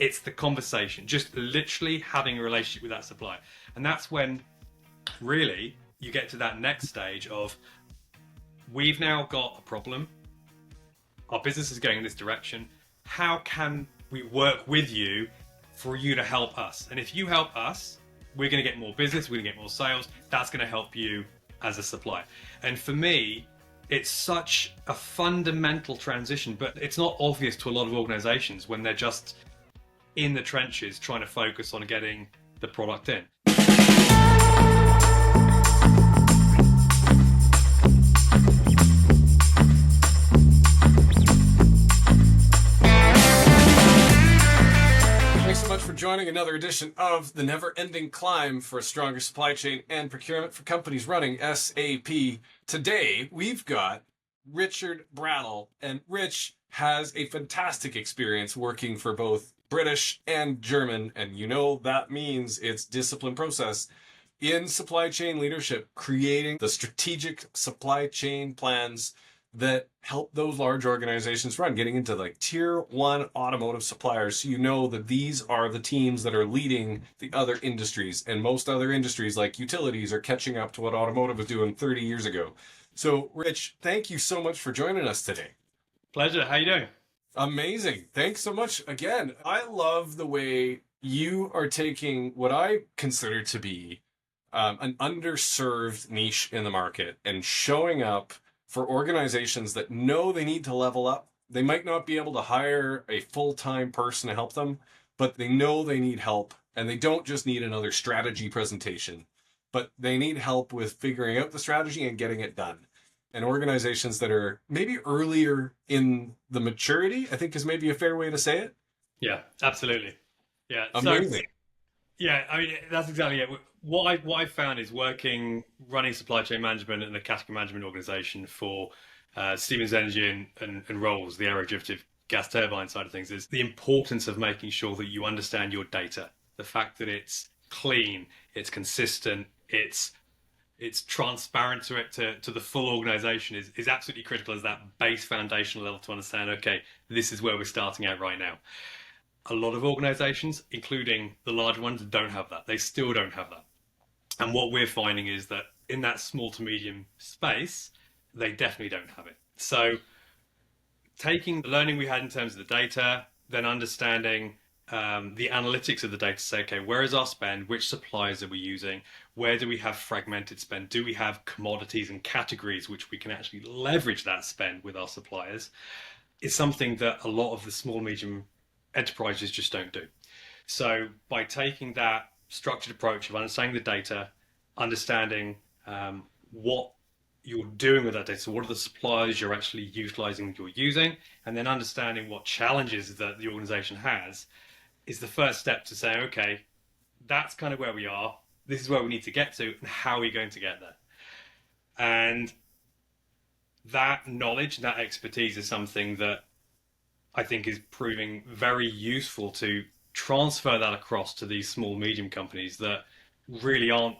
It's the conversation, just literally having a relationship with that supplier. And that's when really you get to that next stage of, we've now got a problem, our business is going in this direction, how can we work with you for you to help us? And if you help us, we're going to get more business, we're going to get more sales, that's going to help you as a supplier. And for me, it's such a fundamental transition, but it's not obvious to a lot of organizations when they're just in the trenches trying to focus on getting the product in. Thanks so much for joining another edition of The Never-Ending Climb for a Stronger Supply Chain and Procurement for Companies Running SAP. Today, we've got Richard Brattle, and Rich has a fantastic experience working for both British and German, and you know that means it's discipline process in supply chain leadership, creating the strategic supply chain plans that help those large organizations run, getting into like tier one automotive suppliers. So you know that these are the teams that are leading the other industries, and most other industries like utilities are catching up to what automotive was doing 30 years ago. So Rich, thank you so much for joining us today. Pleasure. How you doing? Amazing. Thanks so much again. I love the way you are taking what I consider to be an underserved niche in the market and showing up for organizations that know they need to level up. They might not be able to hire a full-time person to help them, but they know they need help, and they don't just need another strategy presentation, but they need help with figuring out the strategy and getting it done. And organizations that are maybe earlier in the maturity, I think is maybe a fair way to say it. Yeah, absolutely. Yeah. Amazing. Yeah, I mean, that's exactly it. What I found is running supply chain management and a category management organization for Siemens Energy and Rolls, the aeroderivative gas turbine side of things, is the importance of making sure that you understand your data. The fact that it's clean, it's consistent, it's transparent to the full organization is absolutely critical as that base foundational level to understand, okay, this is where we're starting out right now. A lot of organizations, including the large ones, don't have that. They still don't have that. And what we're finding is that in that small to medium space, they definitely don't have it. So taking the learning we had in terms of the data, then understanding the analytics of the data to say, okay, where is our spend? Which suppliers are we using? Where do we have fragmented spend? Do we have commodities and categories which we can actually leverage that spend with our suppliers? It's something that a lot of the small, medium enterprises just don't do. So by taking that structured approach of understanding the data, understanding what you're doing with that data, so what are the suppliers you're actually utilizing, you're using, and then understanding what challenges that the organization has, is the first step to say, okay, that's kind of where we are, this is where we need to get to, and how are we going to get there? And that knowledge, that expertise is something that I think is proving very useful to transfer that across to these small, medium companies that really aren't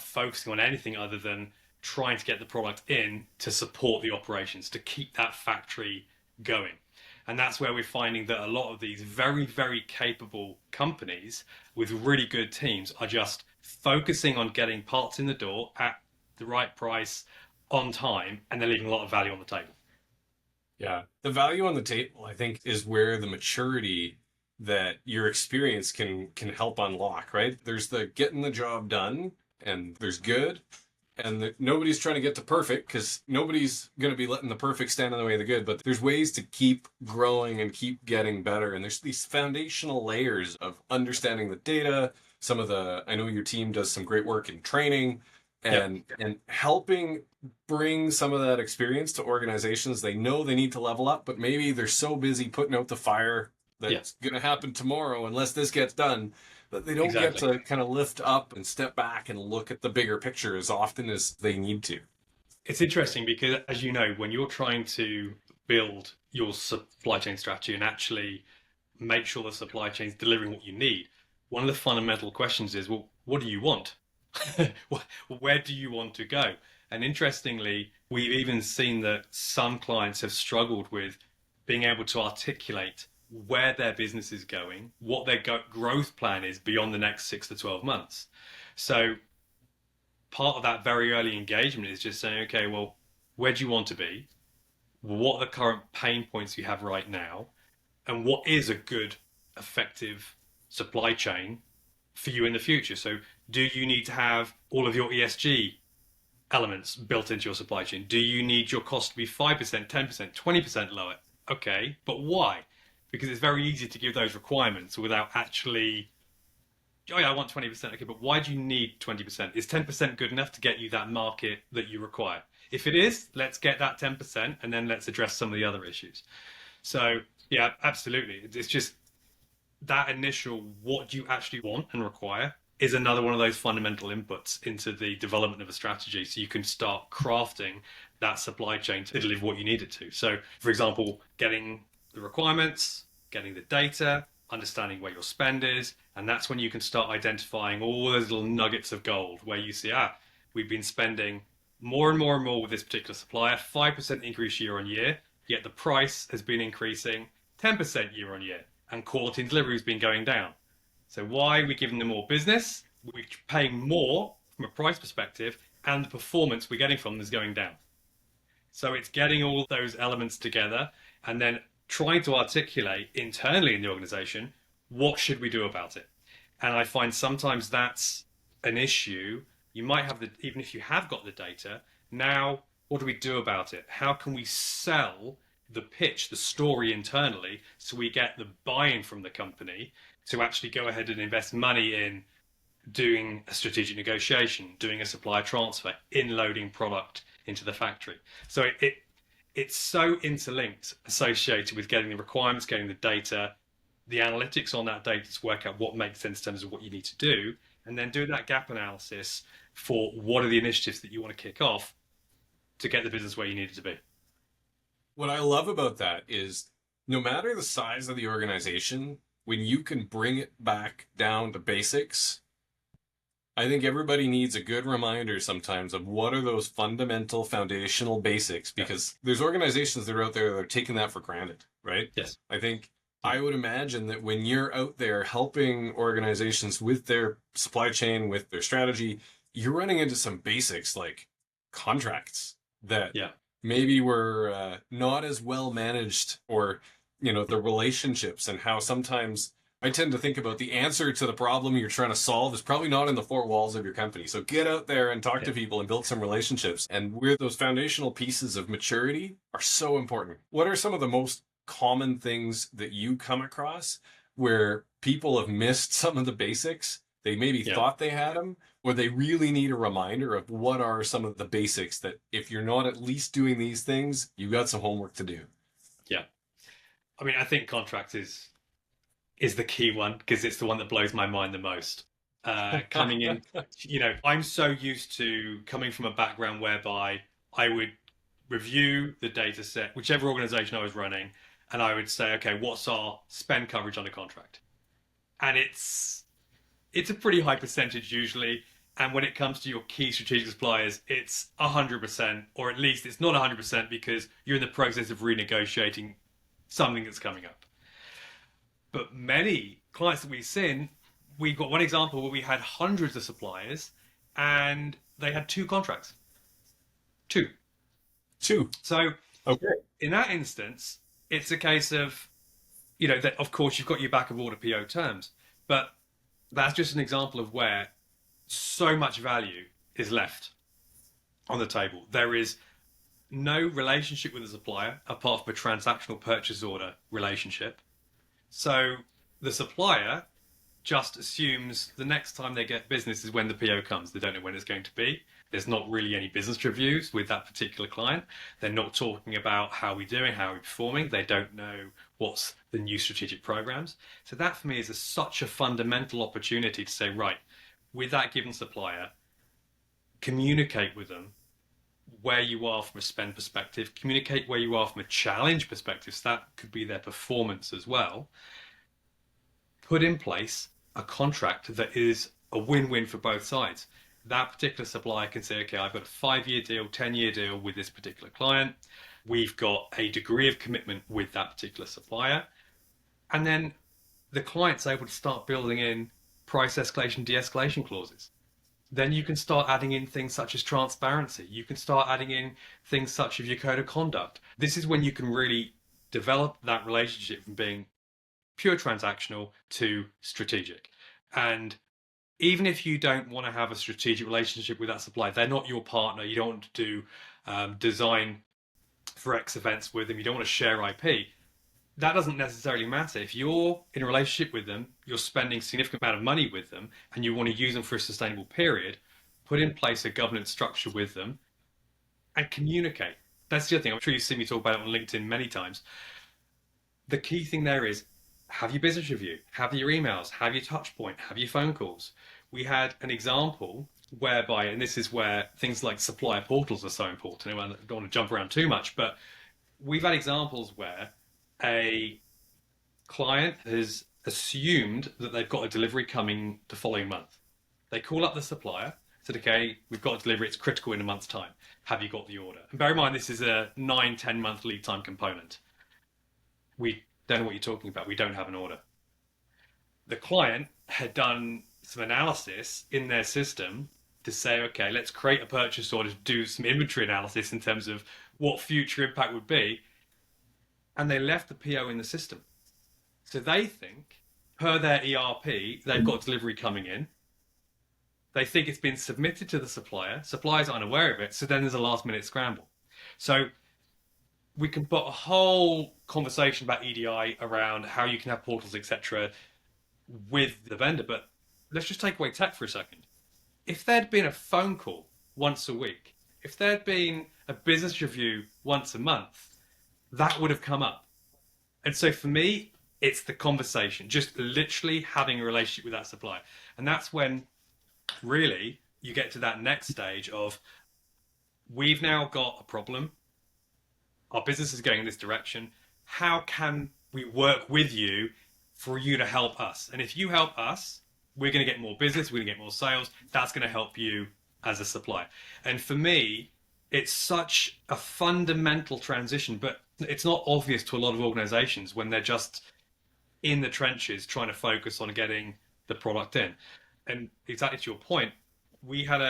focusing on anything other than trying to get the product in to support the operations, to keep that factory going. And that's where we're finding that a lot of these very, very capable companies with really good teams are just focusing on getting parts in the door at the right price on time, and they're leaving a lot of value on the table. Yeah. The value on the table, I think, is where the maturity that your experience can help unlock, right? There's the getting the job done, and there's good, and nobody's trying to get to perfect because nobody's going to be letting the perfect stand in the way of the good, but there's ways to keep growing and keep getting better. And there's these foundational layers of understanding the data. I know your team does some great work in training and helping bring some of that experience to organizations. They know they need to level up, but maybe they're so busy putting out the fire that's going to happen tomorrow unless this gets done, that they don't get to kind of lift up and step back and look at the bigger picture as often as they need to. It's interesting because, as you know, when you're trying to build your supply chain strategy and actually make sure the supply chain is delivering what you need, one of the fundamental questions is, well, what do you want? Where do you want to go? And interestingly, we've even seen that some clients have struggled with being able to articulate where their business is going, what their growth plan is beyond the next 6 to 12 months. So part of that very early engagement is just saying, okay, well, where do you want to be? What are the current pain points you have right now? And what is a good, effective supply chain for you in the future? So, do you need to have all of your ESG elements built into your supply chain? Do you need your cost to be 5%, 10%, 20% lower? Okay, but why? Because it's very easy to give those requirements without actually, oh yeah, I want 20%. Okay, but why do you need 20%? Is 10% good enough to get you that market that you require? If it is, let's get that 10% and then let's address some of the other issues. So, yeah, absolutely. It's just that initial what do you actually want and require is another one of those fundamental inputs into the development of a strategy so you can start crafting that supply chain to deliver what you need it to. So, for example, getting the requirements, getting the data, understanding where your spend is, and that's when you can start identifying all those little nuggets of gold where you see, we've been spending more and more and more with this particular supplier, 5% increase year on year, yet the price has been increasing 10% year on year, and quality and delivery has been going down. So why are we giving them more business? We're paying more from a price perspective, and the performance we're getting from them is going down. So it's getting all those elements together and then trying to articulate internally in the organization, what should we do about it? And I find sometimes that's an issue. You might have even if you have got the data, now what do we do about it? How can we sell the pitch, the story internally, so we get the buy-in from the company to actually go ahead and invest money in doing a strategic negotiation, doing a supplier transfer, in loading product into the factory. So it's so interlinked, associated with getting the requirements, getting the data, the analytics on that data to work out what makes sense in terms of what you need to do, and then do that gap analysis for what are the initiatives that you want to kick off to get the business where you need it to be. What I love about that is no matter the size of the organization, when you can bring it back down to basics, I think everybody needs a good reminder sometimes of what are those fundamental foundational basics, because there's organizations that are out there that are taking that for granted, right? Yes. I think I would imagine that when you're out there helping organizations with their supply chain, with their strategy, you're running into some basics like contracts that maybe were not as well managed, or, the relationships, and how sometimes I tend to think about the answer to the problem you're trying to solve is probably not in the four walls of your company. So get out there and talk to people and build some relationships. And where those foundational pieces of maturity are so important. What are some of the most common things that you come across where people have missed some of the basics? They maybe thought they had them, or they really need a reminder of what are some of the basics that if you're not at least doing these things, you've got some homework to do. Yeah. I mean, I think contract is the key one because it's the one that blows my mind the most. Coming in, I'm so used to coming from a background whereby I would review the data set, whichever organization I was running, and I would say, okay, what's our spend coverage on a contract? And it's a pretty high percentage usually. And when it comes to your key strategic suppliers, it's 100%, or at least it's not 100% because you're in the process of renegotiating something that's coming up. But many clients that we've seen, we've got one example where we had hundreds of suppliers and they had two contracts. Two. So in that instance, it's a case of, that of course you've got your back of order PO terms, but that's just an example of where so much value is left on the table. There is no relationship with the supplier apart from a transactional purchase order relationship. So the supplier just assumes the next time they get business is when the PO comes. They don't know when it's going to be. There's not really any business reviews with that particular client. They're not talking about how we're doing, how we're performing. They don't know what's the new strategic programs. So that for me is such a fundamental opportunity to say, right, with that given supplier, communicate with them where you are from a spend perspective, communicate where you are from a challenge perspective. So that could be their performance as well. Put in place a contract that is a win-win for both sides. That particular supplier can say, okay, I've got a 5-year deal, 10-year deal with this particular client. We've got a degree of commitment with that particular supplier. And then the client's able to start building in price escalation, de-escalation clauses. Then you can start adding in things such as transparency. You can start adding in things such as your code of conduct. This is when you can really develop that relationship from being pure transactional to strategic. And even if you don't want to have a strategic relationship with that supplier, they're not your partner. You don't want to do design for X events with them. You don't want to share IP. That doesn't necessarily matter. If you're in a relationship with them, you're spending a significant amount of money with them, and you want to use them for a sustainable period, put in place a governance structure with them and communicate. That's the other thing. I'm sure you've seen me talk about it on LinkedIn many times. The key thing there is have your business review, have your emails, have your touch point, have your phone calls. We had an example whereby, and this is where things like supplier portals are so important. I don't want to jump around too much, but we've had examples where a client has assumed that they've got a delivery coming the following month. They call up the supplier, said, okay, we've got a delivery, it's critical in a month's time. Have you got the order? And bear in mind, this is a 9-10 month lead time component. We don't know what you're talking about. We don't have an order. The client had done some analysis in their system to say, okay, let's create a purchase order to do some inventory analysis in terms of what future impact would be. And they left the PO in the system. So they think, per their ERP, they've got delivery coming in. They think it's been submitted to the supplier. Supplier's unaware of it. So then there's a last minute scramble. So we can put a whole conversation about EDI around how you can have portals, etc., with the vendor. But let's just take away tech for a second. If there'd been a phone call once a week, if there'd been a business review once a month, that would have come up. And so for me, it's the conversation, just literally having a relationship with that supplier. And that's when really you get to that next stage of we've now got a problem. Our business is going in this direction. How can we work with you for you to help us? And if you help us, we're going to get more business, we're going to get more sales. That's going to help you as a supplier. And for me, it's such a fundamental transition, but it's not obvious to a lot of organizations when they're just in the trenches trying to focus on getting the product in. And exactly to your point, we had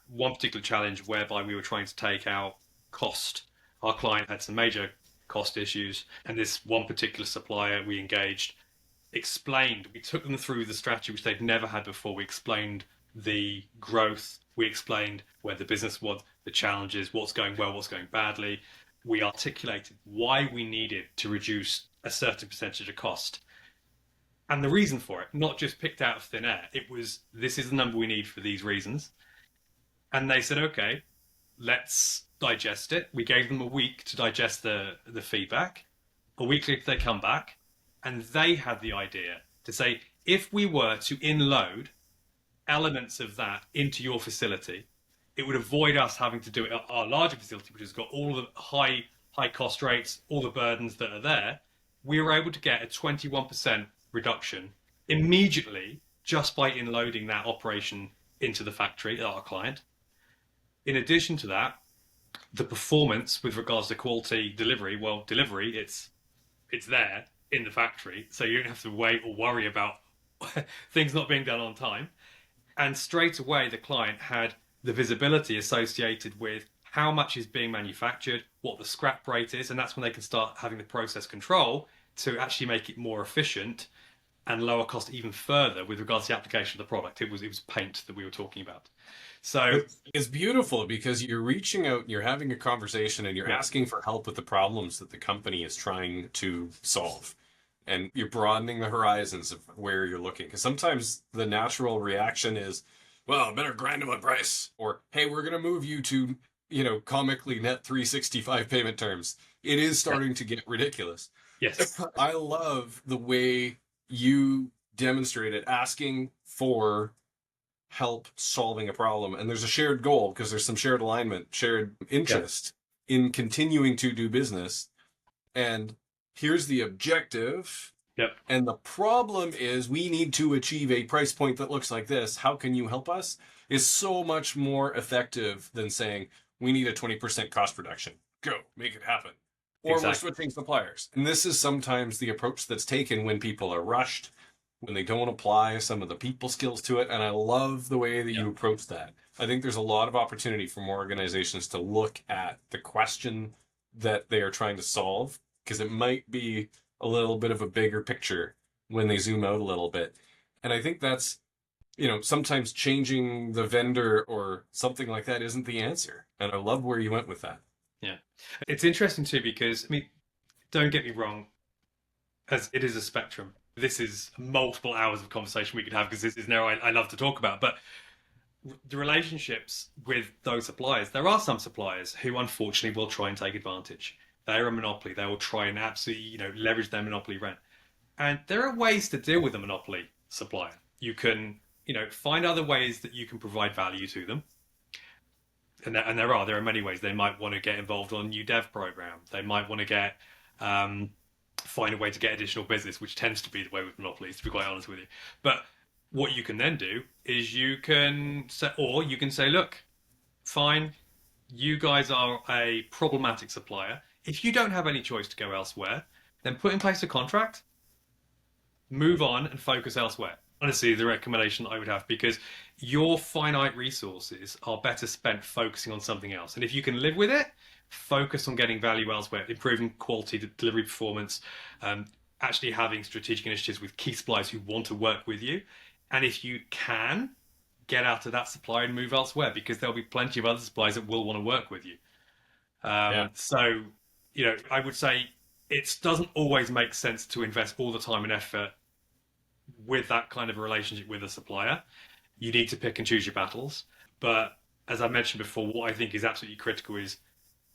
one particular challenge whereby we were trying to take out cost. Our client had some major cost issues, and this one particular supplier we engaged explained, we took them through the strategy which they'd never had before. We explained the growth, we explained where the business was, the challenges, what's going well, what's going badly. We articulated why we needed to reduce a certain percentage of cost. And the reason for it, not just picked out of thin air, it was this is the number we need for these reasons. And they said, okay, let's digest it. We gave them a week to digest the feedback. A week later, they come back and they had the idea to say, if we were to inload elements of that into your facility, it would avoid us having to do it at our larger facility, which has got all the high cost rates, all the burdens that are there. We were able to get a 21% reduction immediately just by inloading that operation into the factory at our client. In addition to that, the performance with regards to quality delivery, well, delivery, it's there in the factory, so you don't have to wait or worry about things not being done on time. And straight away, the client had the visibility associated with how much is being manufactured, what the scrap rate is, and that's when they can start having the process control to actually make it more efficient and lower cost even further with regards to the application of the product. It was paint that we were talking about. So it's beautiful because you're reaching out, you're having a conversation, and you're yeah, asking for help with the problems that the company is trying to solve. And you're broadening the horizons of where you're looking. Because sometimes the natural reaction is, well, I better grind them on price. Or, hey, we're going to move you to, comically net 365 payment terms. It is starting to get ridiculous. yes, I love the way you demonstrated asking for help solving a problem. And there's a shared goal because there's some shared alignment, shared interest in continuing to do business. And here's the objective. yep, And the problem is we need to achieve a price point that looks like this. How can you help us? Is so much more effective than saying we need a 20% cost reduction. Go, make it happen. or we're Exactly. switching suppliers. And this is sometimes the approach that's taken when people are rushed, when they don't apply some of the people skills to it. And I love the way that Yeah. you approach that. I think there's a lot of opportunity for more organizations to look at the question that they are trying to solve, because it might be a little bit of a bigger picture when they zoom out a little bit. And I think that's, sometimes changing the vendor or something like that isn't the answer. And I love where you went with that. Yeah. It's interesting too because, I mean, don't get me wrong, as it is a spectrum. This is multiple hours of conversation we could have because this is now I love to talk about. But the relationships with those suppliers, there are some suppliers who unfortunately will try and take advantage. They're a monopoly. They will try and absolutely, leverage their monopoly rent. And there are ways to deal with a monopoly supplier. You can, find other ways that you can provide value to them. There are many ways. They might want to get involved on a new dev program. They might want to find a way to get additional business, which tends to be the way with monopolies, to be quite honest with you. But what you can then do is you can say, look, fine, you guys are a problematic supplier. If you don't have any choice to go elsewhere, then put in place a contract, move on and focus elsewhere. Honestly, the recommendation I would have, because your finite resources are better spent focusing on something else. And if you can live with it, focus on getting value elsewhere, improving quality, delivery performance, actually having strategic initiatives with key suppliers who want to work with you. And if you can, get out of that supplier and move elsewhere, because there'll be plenty of other suppliers that will want to work with you. Yeah. So, I would say it doesn't always make sense to invest all the time and effort with that kind of a relationship with a supplier. You need to pick and choose your battles. But as I mentioned before, what I think is absolutely critical is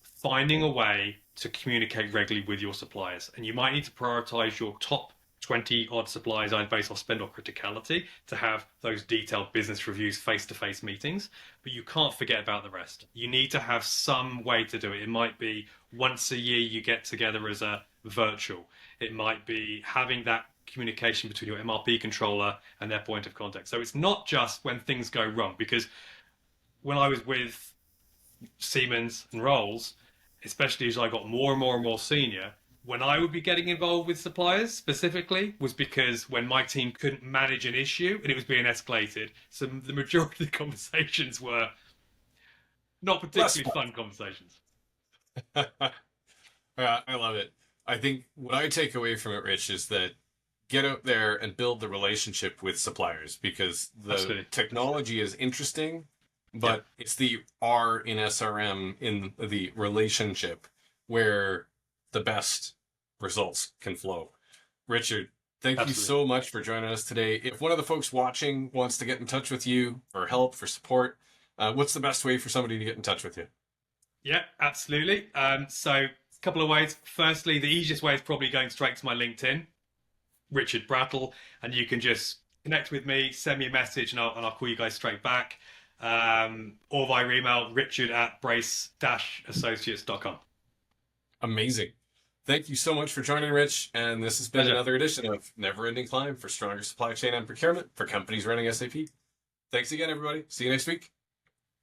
finding a way to communicate regularly with your suppliers. And you might need to prioritize your top 20 odd suppliers based off spend or criticality to have those detailed business reviews, face-to-face meetings, but you can't forget about the rest. You need to have some way to do it. It might be once a year you get together as a virtual. It might be having that communication between your MRP controller and their point of contact. So it's not just when things go wrong, because when I was with Siemens and Rolls, especially as I got more and more and more senior, when I would be getting involved with suppliers specifically was because when my team couldn't manage an issue and it was being escalated. So the majority of the conversations were not particularly fun conversations. I love it. I think what I take away from it, Rich, is that get out there and build the relationship with suppliers, because the Absolutely. technology is interesting, but it's the R in SRM, in the relationship, where the best results can flow. Richard, thank you so much for joining us today. If one of the folks watching wants to get in touch with you for help, for support, what's the best way for somebody to get in touch with you? Yeah, absolutely. So a couple of ways. Firstly, the easiest way is probably going straight to my LinkedIn, Richard Brattle, and you can just connect with me, send me a message, and I'll call you guys straight back. Or via email, richard@brace-associates.com. Amazing. Thank you so much for joining, Rich. And this has been another edition of Never Ending Climb for stronger supply chain and procurement for companies running SAP. Thanks again, everybody. See you next week.